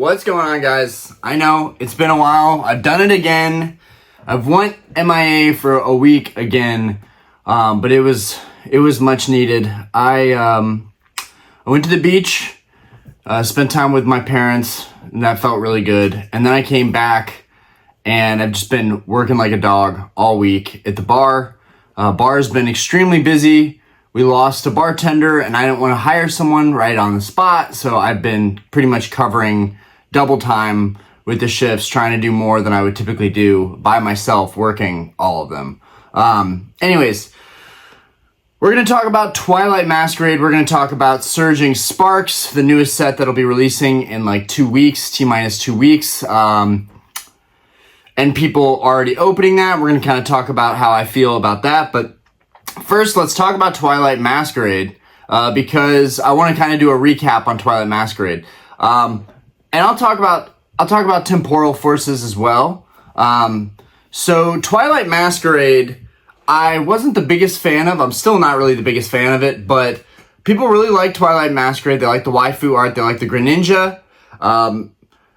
What's going on, guys? I know it's been a while. I've done it again. I've went MIA for a week again, but it was much needed. I went to the beach, spent time with my parents, and that felt really good. And then I came back, and I've just been working like a dog all week at the bar. Bar's been extremely busy. We lost a bartender, and I didn't want to hire someone right on the spot, so I've been pretty much covering double time with the shifts, trying to do more than I would typically do by myself, working all of them. Anyways, we're going to talk about Twilight Masquerade. We're going to talk about Surging Sparks, the newest set that'll be releasing in like 2 weeks, T-minus 2 weeks. And people already opening that. We're going to kind of talk about how I feel about that, but first, let's talk about Twilight Masquerade, because I want to kind of do a recap on Twilight Masquerade. And I'll talk about temporal forces as well. So Twilight Masquerade, I wasn't the biggest fan of. I'm still not really the biggest fan of it, but people really like Twilight Masquerade. They like the waifu art. They like the Greninja.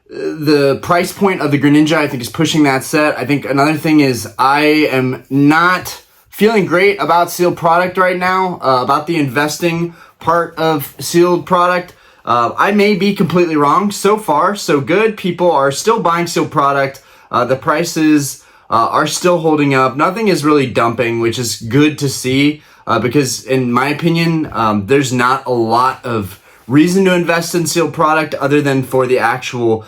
The price point of the Greninja, I think, is pushing that set. I think another thing is I am not feeling great about sealed product right now, about the investing part of sealed product. I may be completely wrong. So far, so good. People are still buying sealed product. The prices are still holding up. Nothing is really dumping, which is good to see, because in my opinion, there's not a lot of reason to invest in sealed product other than for the actual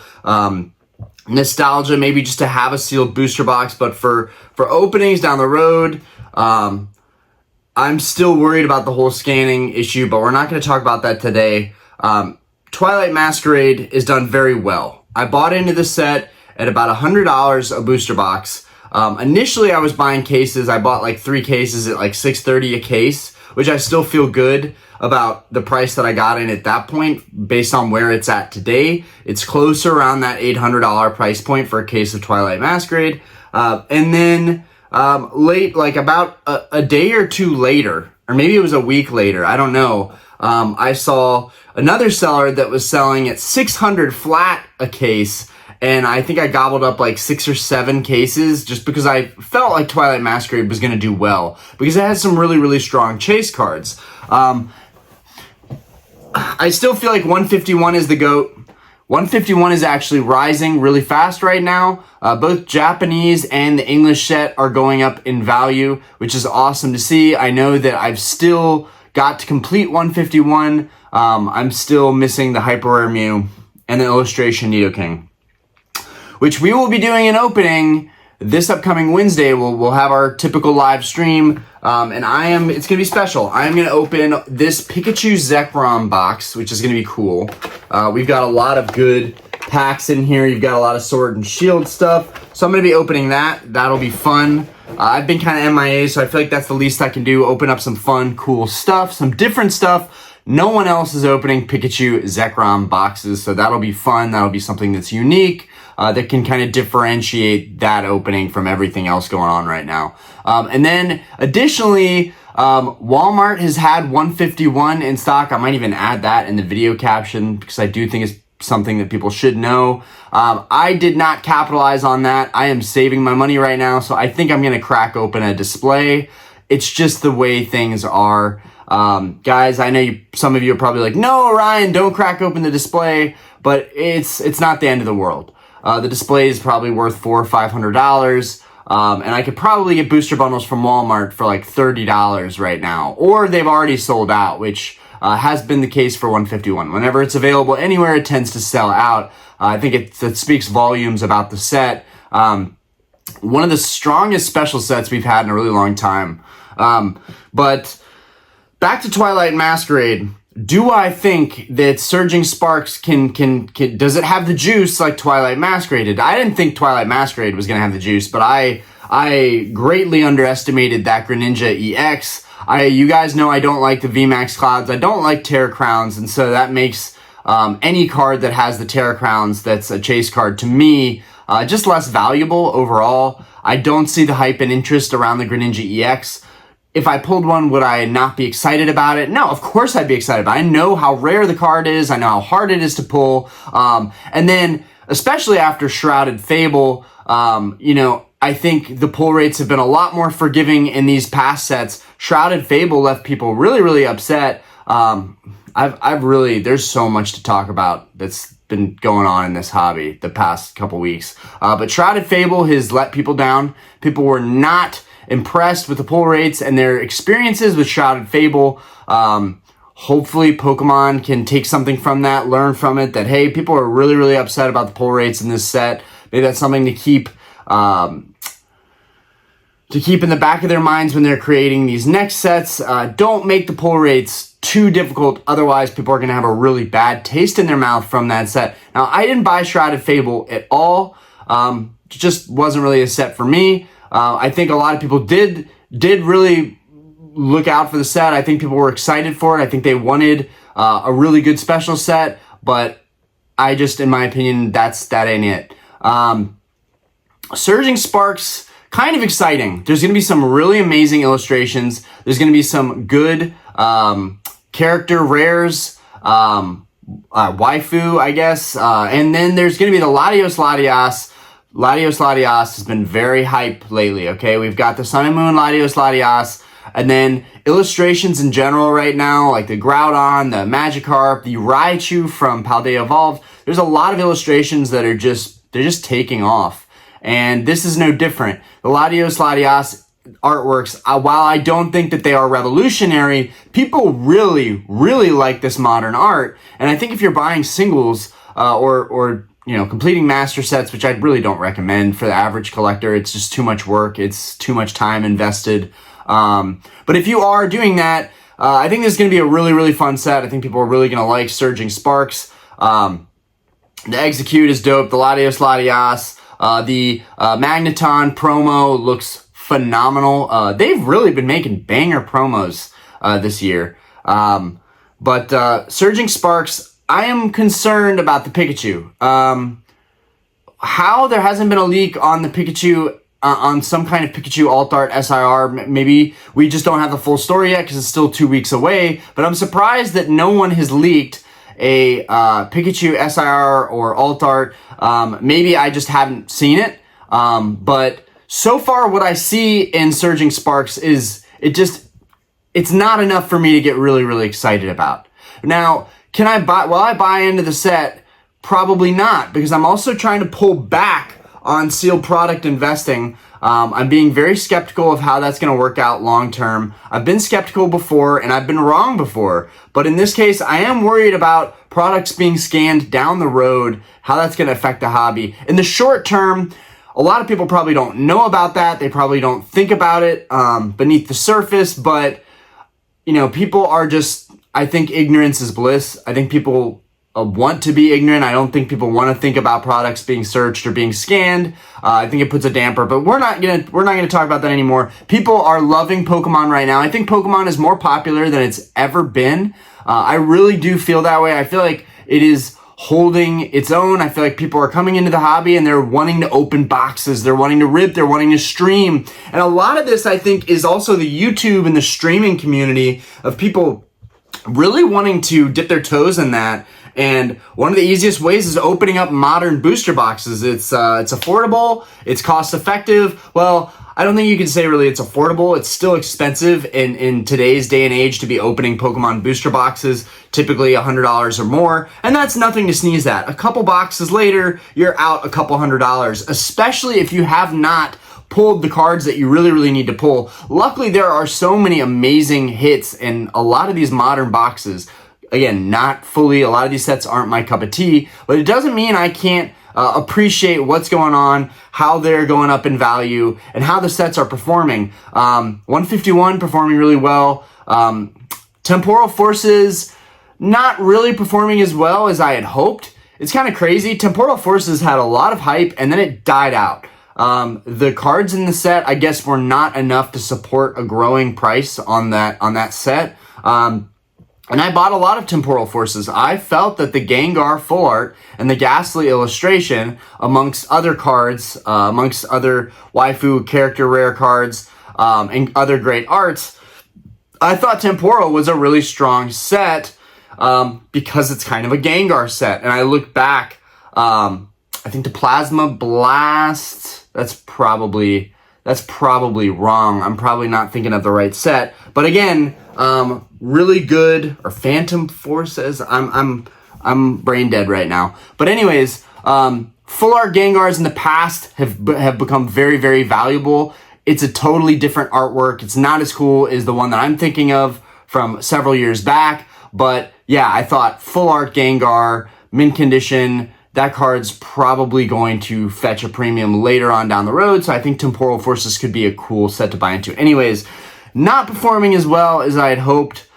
nostalgia, maybe just to have a sealed booster box. But for openings down the road, I'm still worried about the whole scanning issue, but we're not going to talk about that today. Twilight Masquerade is done very well. I bought into the set at about $100 a booster box. Initially, I was buying cases. I bought like 3 cases at like $6.30 a case, which I still feel good about the price that I got in at that point based on where it's at today. It's closer around that $800 price point for a case of Twilight Masquerade. And then late, like about a day or two later, or maybe it was a week later, I don't know, I saw another seller that was selling at $600 flat a case, and I think I gobbled up like 6 or 7 cases just because I felt like Twilight Masquerade was going to do well, because it has some really, really strong chase cards. I still feel like 151 is the GOAT. 151 is actually rising really fast right now. Both Japanese and the English set are going up in value, which is awesome to see. I know that I've still got to complete 151. I'm still missing the Hyper Rare Mew and the Illustration Nidoking, which we will be doing an opening this upcoming Wednesday. We'll have our typical live stream, and it's going to be special. I'm going to open this Pikachu Zekrom box, which is going to be cool. We've got a lot of good packs in here. You've got a lot of Sword and Shield stuff, so I'm going to be opening that. That'll be fun. I've been kind of MIA, so I feel like that's the least I can do, open up some fun, cool stuff, some different stuff. No one else is opening Pikachu Zekrom boxes, so that'll be fun. That'll be something that's unique, that can kind of differentiate that opening from everything else going on right now. And then additionally, Walmart has had 151 in stock. I might even add that in the video caption because I do think it's something that people should know. I did not capitalize on that. I am saving my money right now, so I think I'm going to crack open a display. It's just the way things are. Guys, I know some of you are probably like, no, Ryan, don't crack open the display, but it's not the end of the world. The display is probably worth $400 or $500. And I could probably get booster bundles from Walmart for like $30 right now, or they've already sold out, which has been the case for 151. Whenever it's available anywhere, it tends to sell out. I think it speaks volumes about the set. One of the strongest special sets we've had in a really long time. But back to Twilight Masquerade. Do I think that Surging Sparks can does it have the juice like Twilight Masquerade did? I didn't think Twilight Masquerade was going to have the juice, but I greatly underestimated that Greninja EX. You guys know I don't like the VMAX Clouds. I don't like Terra Crowns, and so that makes any card that has the Terra Crowns that's a chase card to me just less valuable overall. I don't see the hype and interest around the Greninja EX. if I pulled one, would I not be excited about it? No, of course I'd be excited about it. I know how rare the card is. I know how hard it is to pull. And then, especially after Shrouded Fable, I think the pull rates have been a lot more forgiving in these past sets. Shrouded Fable left people really, really upset. There's so much to talk about that's been going on in this hobby the past couple weeks. But Shrouded Fable has let people down. People were not impressed with the pull rates and their experiences with Shrouded Fable. Hopefully Pokemon can take something from that, learn from it, that, hey, people are really, really upset about the pull rates in this set. Maybe that's something to keep in the back of their minds when they're creating these next sets. Don't make the pull rates too difficult, otherwise people are going to have a really bad taste in their mouth from that set. Now, I didn't buy Shrouded Fable at all. Just wasn't really a set for me. I think a lot of people did really look out for the set. I think people were excited for it. I think they wanted a really good special set, but I just, in my opinion, that ain't it. Surging Sparks, kind of exciting. There's going to be some really amazing illustrations. There's going to be some good character rares, waifu, I guess. And then there's going to be the Latios Latias. Latios Latias has been very hype lately, okay? We've got the Sun and Moon Latios Latias, and then illustrations in general right now, like the Groudon, the Magikarp, the Raichu from Paldea Evolved. There's a lot of illustrations that are they're just taking off. And this is no different. The Latios Latias artworks, while I don't think that they are revolutionary, people really, really like this modern art. And I think if you're buying singles or completing master sets, which I really don't recommend for the average collector, it's just too much work. It's too much time invested. But if you are doing that, I think this is going to be a really, really fun set. I think people are really going to like Surging Sparks. The Execute is dope. The Latios Latias, the Magneton promo looks phenomenal. They've really been making banger promos this year. But Surging Sparks, I am concerned about the Pikachu. How there hasn't been a leak on the Pikachu, on some kind of Pikachu alt art SIR. Maybe we just don't have the full story yet because it's still 2 weeks away. But I'm surprised that no one has leaked a Pikachu SIR or alt art. Maybe I just haven't seen it. But so far what I see in Surging Sparks is it's not enough for me to get really, really excited about. Now, will I buy into the set? Probably not, because I'm also trying to pull back on sealed product investing. I'm being very skeptical of how that's going to work out long term. I've been skeptical before and I've been wrong before, but in this case, I am worried about products being scanned down the road, how that's going to affect the hobby. In the short term, a lot of people probably don't know about that. They probably don't think about it beneath the surface, but people are just, I think ignorance is bliss. I think people want to be ignorant. I don't think people want to think about products being searched or being scanned. I think it puts a damper, but we're not gonna talk about that anymore. People are loving Pokemon right now. I think Pokemon is more popular than it's ever been. I really do feel that way. I feel like it is holding its own. I feel like people are coming into the hobby and they're wanting to open boxes. They're wanting to rip. They're wanting to stream. And a lot of this, I think, is also the YouTube and the streaming community of people really wanting to dip their toes in that. And one of the easiest ways is opening up modern booster boxes. It's affordable, it's cost effective. Well, I don't think you can say really it's affordable. It's still expensive in today's day and age to be opening Pokemon booster boxes, typically $100 or more. And that's nothing to sneeze at. A couple boxes later, you're out a couple $100, especially if you have not pulled the cards that you really, really need to pull. Luckily, there are so many amazing hits in a lot of these modern boxes. Again, not fully, a lot of these sets aren't my cup of tea, but it doesn't mean I can't appreciate what's going on, how they're going up in value, and how the sets are performing. 151 performing really well. Temporal Forces not really performing as well as I had hoped. It's kind of crazy. Temporal Forces had a lot of hype, and then it died out. The cards in the set, I guess, were not enough to support a growing price on that set. And I bought a lot of Temporal Forces. I felt that the Gengar full art and the Ghastly illustration, amongst other cards, amongst other waifu character rare cards, and other great arts, I thought Temporal was a really strong set because it's kind of a Gengar set. And I look back, I think the Plasma Blast, that's probably wrong. I'm probably not thinking of the right set. But again, really good, or Phantom Forces. I'm brain dead right now. But anyways, full art Gengars in the past have become very, very valuable. It's a totally different artwork. It's not as cool as the one that I'm thinking of from several years back. But yeah, I thought full art Gengar, mint condition, that card's probably going to fetch a premium later on down the road. So I think Temporal Forces could be a cool set to buy into. Anyways, not performing as well as I had hoped.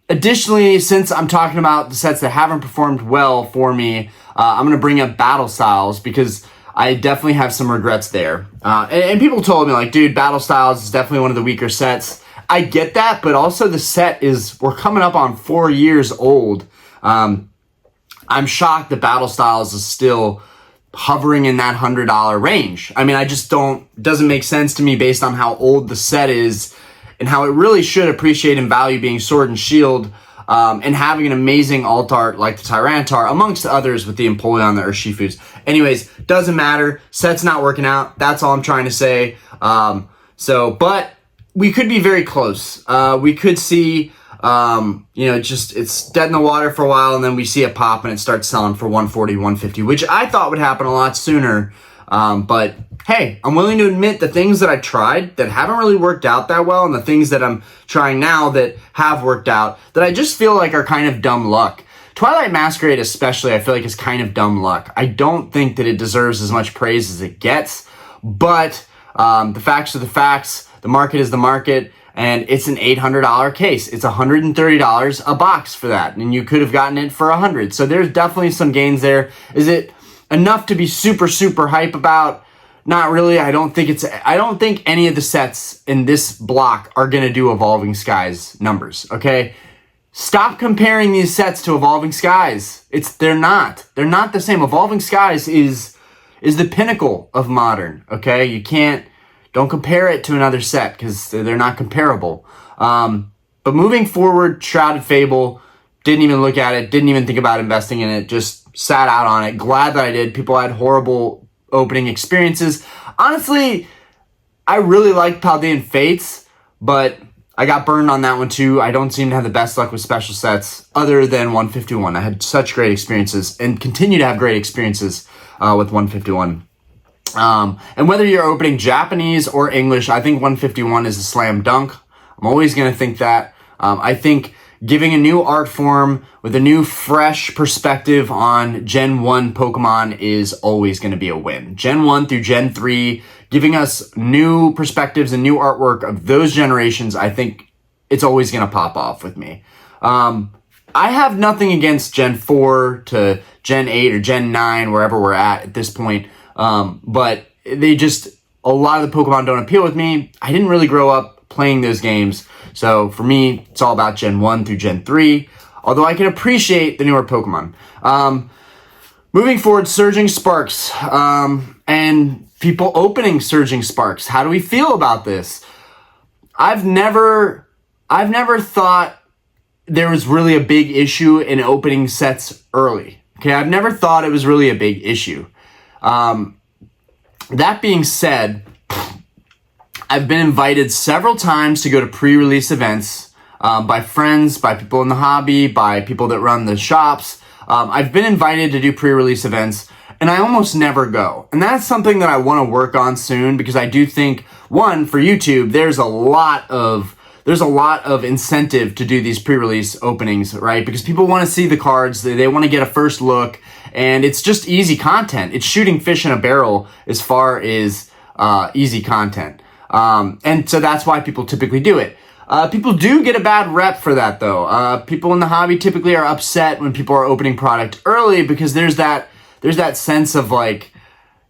Additionally, since I'm talking about the sets that haven't performed well for me, I'm going to bring up Battle Styles because I definitely have some regrets there. And people told me, like, dude, Battle Styles is definitely one of the weaker sets. I get that, but also the set we're coming up on 4 years old. I'm shocked that Battle Styles is still hovering in that $100 range. I mean, doesn't make sense to me based on how old the set is and how it really should appreciate in value being Sword and Shield, and having an amazing alt art like the Tyranitar, amongst others with the Empoleon, the Urshifus. Anyways, doesn't matter. Set's not working out. That's all I'm trying to say. But we could be very close. We could see, it's dead in the water for a while, and then we see it pop and it starts selling for 140, 150, which I thought would happen a lot sooner. But hey, I'm willing to admit the things that I tried that haven't really worked out that well, and the things that I'm trying now that have worked out, that I just feel like are kind of dumb luck. Twilight Masquerade especially, I feel like is kind of dumb luck. I don't think that it deserves as much praise as it gets, but the facts are the facts. The market is the market, and it's an $800 case. It's $130 a box for that, and you could have gotten it for $100. So there's definitely some gains there. Is it enough to be super, super hype about? Not really. I don't think any of the sets in this block are going to do Evolving Skies numbers, okay? Stop comparing these sets to Evolving Skies. They're not the same. Evolving Skies is the pinnacle of Modern, okay? Don't compare it to another set because they're not comparable. But moving forward, Shrouded Fable, didn't even look at it, didn't even think about investing in it, just sat out on it. Glad that I did. People had horrible opening experiences. Honestly, I really like Paldean Fates, but I got burned on that one too. I don't seem to have the best luck with special sets other than 151. I had such great experiences and continue to have great experiences with 151. And whether you're opening Japanese or English, I think 151 is a slam dunk. I'm always going to think that. I think giving a new art form with a new fresh perspective on Gen 1 Pokemon is always going to be a win. Gen 1 through Gen 3, giving us new perspectives and new artwork of those generations, I think it's always going to pop off with me. I have nothing against Gen 4 to Gen 8 or Gen 9, wherever we're at this point. But a lot of the Pokemon don't appeal with me. I didn't really grow up playing those games. So for me, it's all about Gen 1 through Gen 3, although I can appreciate the newer Pokemon. Moving forward, Surging Sparks, and people opening Surging Sparks. How do we feel about this? I've never thought there was really a big issue in opening sets early. Okay, I've never thought it was really a big issue. That being said, I've been invited several times to go to pre-release events by friends, by people in the hobby, by people that run the shops. I've been invited to do pre-release events, and I almost never go. And that's something that I want to work on soon, because I do think, one, for YouTube, there's a lot of incentive to do these pre-release openings, right? Because people want to see the cards, they want to get a first look, and it's just easy content. It's shooting fish in a barrel as far as easy content. And so that's why people typically do it. People do get a bad rep for that, though. People in the hobby typically are upset when people are opening product early, because there's that sense of, like,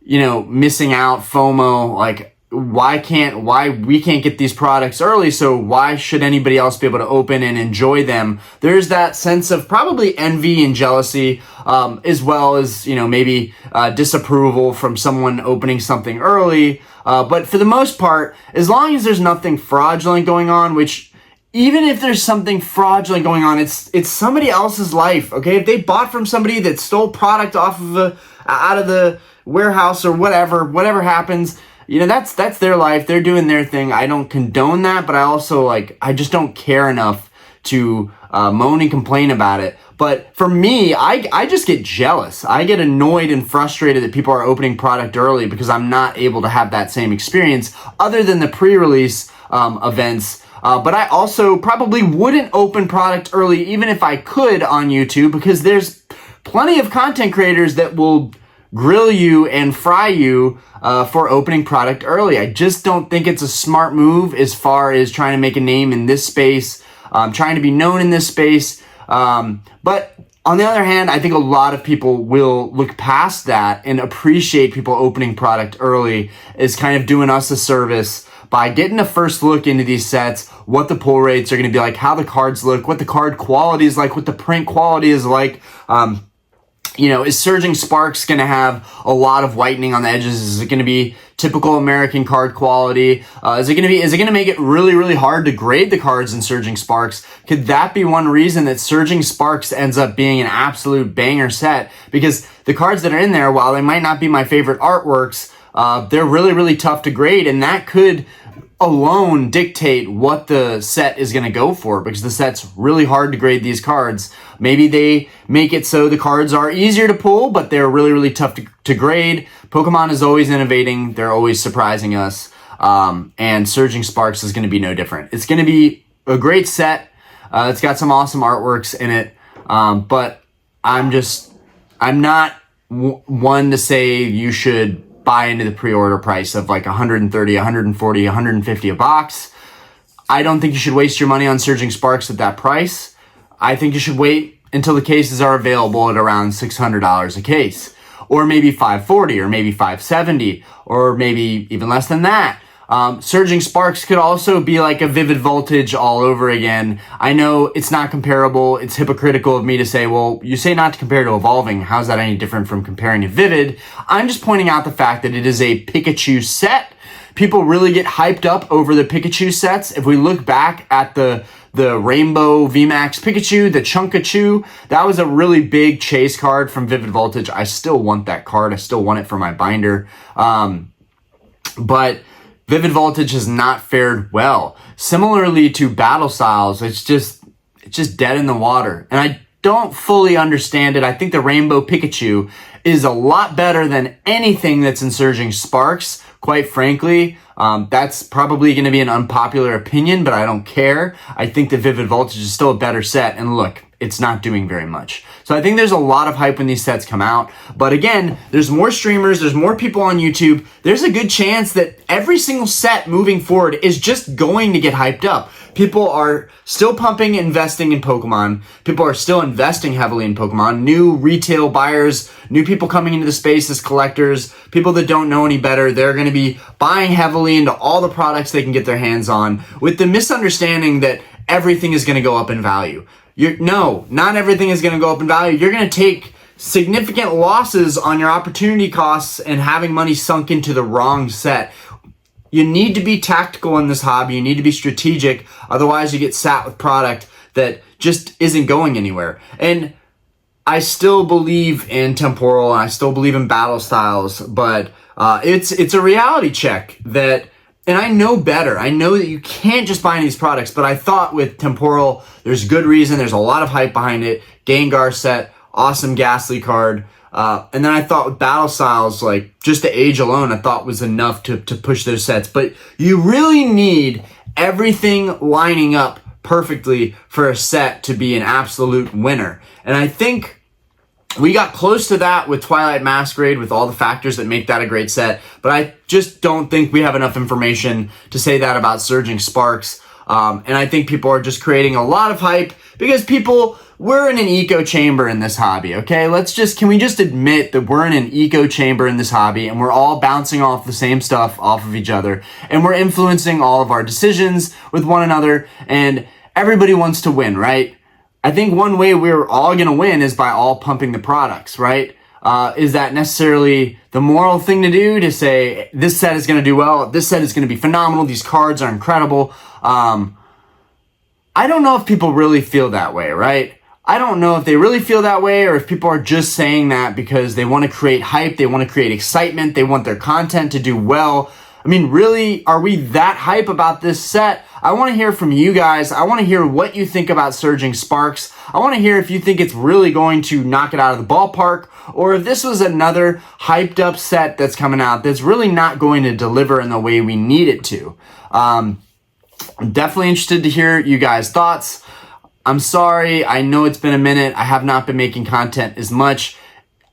missing out, FOMO, like, why we can't get these products early, so why should anybody else be able to open and enjoy them? There's that sense of probably envy and jealousy, as well as, maybe disapproval from someone opening something early. But for the most part, as long as there's nothing fraudulent going on, which even if there's something fraudulent going on, it's somebody else's life, okay? If they bought from somebody that stole product off of out of the warehouse or whatever happens, that's their life. They're doing their thing. I don't condone that, but I also I just don't care enough to moan and complain about it. But for me, I just get jealous. I get annoyed and frustrated that people are opening product early because I'm not able to have that same experience other than the pre-release events. But I also probably wouldn't open product early even if I could on YouTube, because there's plenty of content creators that will grill you and fry you for opening product early. I just don't think it's a smart move as far as trying to make a name in this space, trying to be known in this space. But on the other hand, I think a lot of people will look past that and appreciate people opening product early as kind of doing us a service by getting a first look into these sets, what the pull rates are going to be like, how the cards look, what the card quality is like, what the print quality is like. Is Surging Sparks going to have a lot of whitening on the edges? Is it going to be typical American card quality? Is it going to make it really, really hard to grade the cards in Surging Sparks? Could that be one reason that Surging Sparks ends up being an absolute banger set? Because the cards that are in there, while they might not be my favorite artworks, they're really, really tough to grade, and that could alone dictate what the set is going to go for, because the set's really hard to grade these cards. Maybe they make it so the cards are easier to pull, but they're really, really tough to grade. Pokemon is always innovating. They're always surprising us. And Surging Sparks is going to be no different. It's going to be a great set. It's got some awesome artworks in it. But I'm not one to say you should buy into the pre-order price of like $130, $140, $150 a box. I don't think you should waste your money on Surging Sparks at that price. I think you should wait until the cases are available at around $600 a case, or maybe $540, or maybe $570, or maybe even less than that. Surging Sparks could also be like a Vivid Voltage all over again. I know it's not comparable. It's hypocritical of me to say, well, you say not to compare to Evolving. How's that any different from comparing to Vivid? I'm just pointing out the fact that it is a Pikachu set. People really get hyped up over the Pikachu sets. If we look back at the Rainbow VMAX Pikachu, the Chunkachu, that was a really big chase card from Vivid Voltage. I still want that card. I still want it for my binder. But Vivid Voltage has not fared well. Similarly to Battle Styles, it's just dead in the water. And I don't fully understand it. I think the Rainbow Pikachu is a lot better than anything that's in Surging Sparks, quite frankly. That's probably going to be an unpopular opinion, but I don't care. I think that Vivid Voltage is still a better set. And look, it's not doing very much. So I think there's a lot of hype when these sets come out. But again, there's more streamers, there's more people on YouTube. There's a good chance that every single set moving forward is just going to get hyped up. People are still pumping, investing in Pokemon. People are still investing heavily in Pokemon. New retail buyers, new people coming into the space as collectors, people that don't know any better, they're going to be buying heavily into all the products they can get their hands on, with the misunderstanding that everything is going to go up in value. No, not everything is going to go up in value. You're going to take significant losses on your opportunity costs and having money sunk into the wrong set. You need to be tactical in this hobby. You need to be strategic. Otherwise, you get sat with product that just isn't going anywhere. And I still believe in Temporal, and I still believe in Battle Styles, but it's a reality check that, and I know better. I know that you can't just buy these products, but I thought with Temporal, there's good reason. There's a lot of hype behind it. Gengar set, awesome Ghastly card. And then I thought with Battle Styles, like just the age alone, I thought was enough to push those sets. But you really need everything lining up perfectly for a set to be an absolute winner. And I think we got close to that with Twilight Masquerade, with all the factors that make that a great set, but I just don't think we have enough information to say that about Surging Sparks. And I think people are just creating a lot of hype because we're in an echo chamber in this hobby, okay? Can we just admit that we're in an echo chamber in this hobby and we're all bouncing off the same stuff off of each other, and we're influencing all of our decisions with one another, and everybody wants to win, right? I think one way we're all going to win is by all pumping the products, right? Is that necessarily the moral thing to do, to say this set is going to do well, this set is going to be phenomenal, these cards are incredible? I don't know if people really feel that way, right? I don't know if they really feel that way or if people are just saying that because they want to create hype, they want to create excitement, they want their content to do well. I mean, really, are we that hype about this set? I want to hear from you guys. I want to hear what you think about Surging Sparks. I want to hear if you think it's really going to knock it out of the ballpark, or if this was another hyped up set that's coming out that's really not going to deliver in the way we need it to. I'm definitely interested to hear you guys' thoughts. I'm sorry, I know it's been a minute. I have not been making content as much.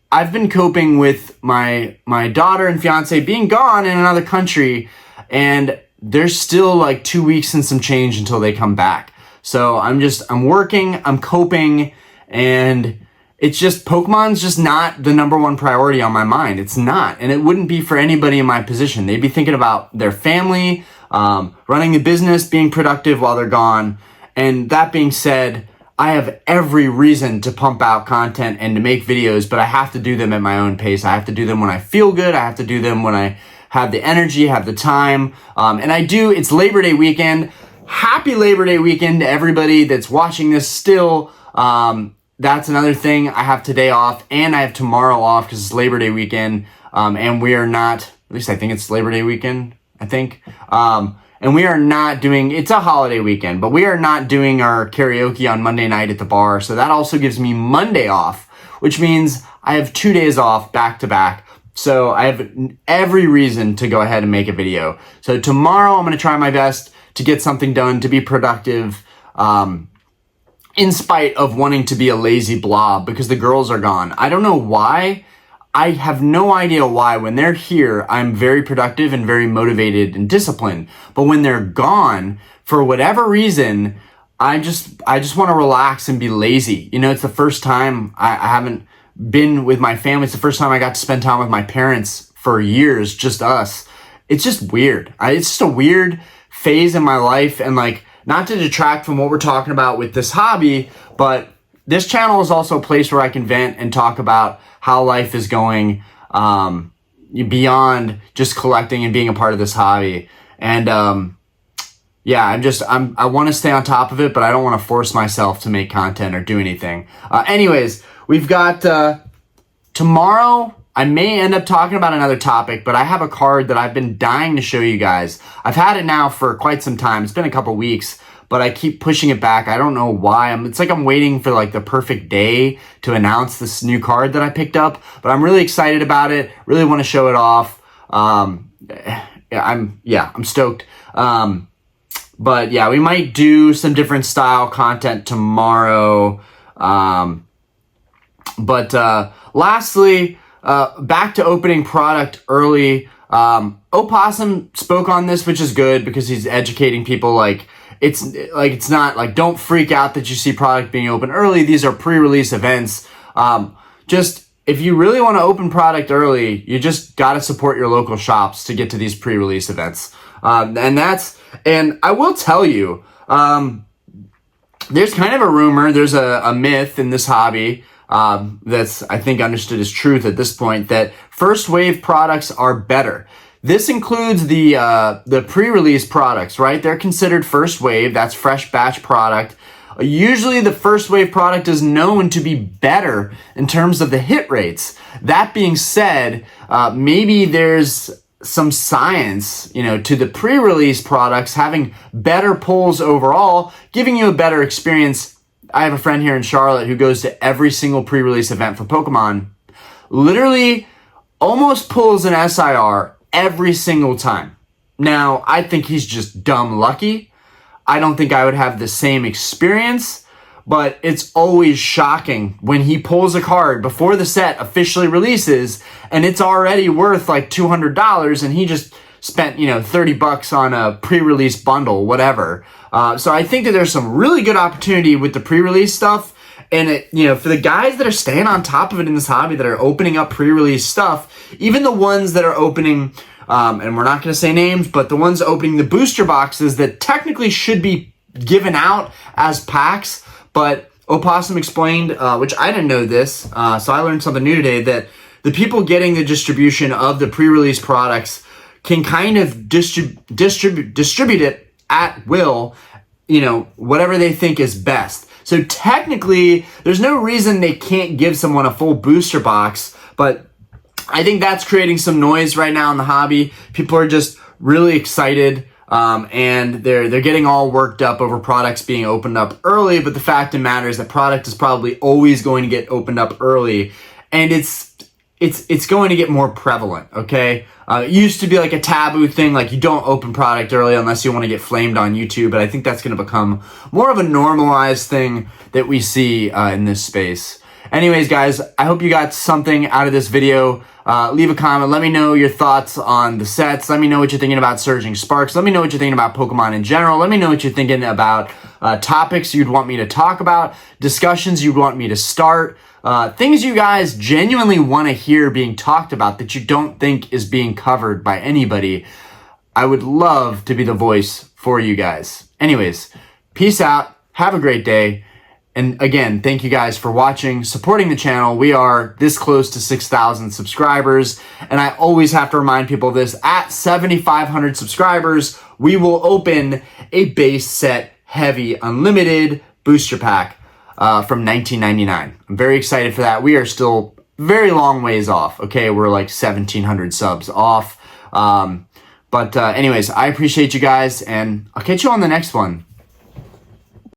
I've been coping with my daughter and fiance being gone in another country, and there's still like 2 weeks and some change until they come back. So I'm working, I'm coping, and it's just, Pokemon's just not the number one priority on my mind. It's not, and it wouldn't be for anybody in my position. They'd be thinking about their family, running the business, being productive while they're gone. And that being said, I have every reason to pump out content and to make videos, but I have to do them at my own pace. I have to do them when I feel good. I have to do them when I have the energy, have the time. And I do. It's Labor Day weekend. Happy Labor Day weekend to everybody that's watching this still. That's another thing. I have today off and I have tomorrow off because it's Labor Day weekend. And we are not, at least I think it's Labor Day weekend, I think. And we are not doing, it's a holiday weekend, but we are not doing our karaoke on Monday night at the bar. So that also gives me Monday off, which means I have 2 days off back to back. So I have every reason to go ahead and make a video. So tomorrow I'm going to try my best to get something done, to be productive, in spite of wanting to be a lazy blob because the girls are gone. I don't know why. I have no idea why. When they're here, I'm very productive and very motivated and disciplined. But when they're gone, for whatever reason, I just want to relax and be lazy. You know, it's the first time I haven't been with my family. It's the first time I got to spend time with my parents for years, just us. It's just weird. It's just a weird phase in my life. And like, not to detract from what we're talking about with this hobby, but this channel is also a place where I can vent and talk about how life is going beyond just collecting and being a part of this hobby. And yeah, I want to stay on top of it, but I don't want to force myself to make content or do anything. Anyways, we've got tomorrow. I may end up talking about another topic, but I have a card that I've been dying to show you guys. I've had it now for quite some time. It's been a couple weeks, but I keep pushing it back. I don't know why. It's like I'm waiting for like the perfect day to announce this new card that I picked up, but I'm really excited about it. Really want to show it off. I'm stoked. But yeah, we might do some different style content tomorrow. Lastly, back to opening product early. Opossum spoke on this, which is good because he's educating people. It's not like, don't freak out that you see product being open early. These are pre-release events. Just if you really want to open product early, you just got to support your local shops to get to these pre-release events. And I will tell you, there's kind of a rumor, there's a myth in this hobby, that's I think understood as truth at this point, that first wave products are better. This includes the pre-release products, right? They're considered first wave. That's fresh batch product. Usually the first wave product is known to be better in terms of the hit rates. That being said, maybe there's some science, to the pre-release products having better pulls overall, giving you a better experience. I have a friend here in Charlotte who goes to every single pre-release event for Pokemon, literally almost pulls an SIR every single time. Now, I think he's just dumb lucky. I don't think I would have the same experience, but it's always shocking when he pulls a card before the set officially releases and it's already worth like $200 and he just spent, $30 on a pre-release bundle, whatever. So I think that there's some really good opportunity with the pre-release stuff. And for the guys that are staying on top of it in this hobby, that are opening up pre-release stuff, even the ones that are opening, and we're not going to say names, but the ones opening the booster boxes that technically should be given out as packs. But Opossum explained, which I didn't know this, so I learned something new today, that the people getting the distribution of the pre-release products can kind of distribute it at will whatever they think is best. So technically, there's no reason they can't give someone a full booster box, but I think that's creating some noise right now in the hobby. People are just really excited, and they're getting all worked up over products being opened up early, but the fact of the matter is that product is probably always going to get opened up early, and it's going to get more prevalent, okay? It used to be like a taboo thing, like you don't open product early unless you want to get flamed on YouTube, but I think that's going to become more of a normalized thing that we see in this space. Anyways, guys, I hope you got something out of this video. Leave a comment. Let me know your thoughts on the sets. Let me know what you're thinking about Surging Sparks. Let me know what you're thinking about Pokemon in general. Let me know what you're thinking about topics you'd want me to talk about, discussions you'd want me to start, things you guys genuinely want to hear being talked about that you don't think is being covered by anybody. I would love to be the voice for you guys. Anyways, peace out. Have a great day. And again, thank you guys for watching, supporting the channel. We are this close to 6,000 subscribers. And I always have to remind people of this. At 7,500 subscribers, we will open a base set heavy unlimited booster pack from $19.99. I'm very excited for that. We are still very long ways off. Okay, we're like 1,700 subs off. Anyways, I appreciate you guys, and I'll catch you on the next one.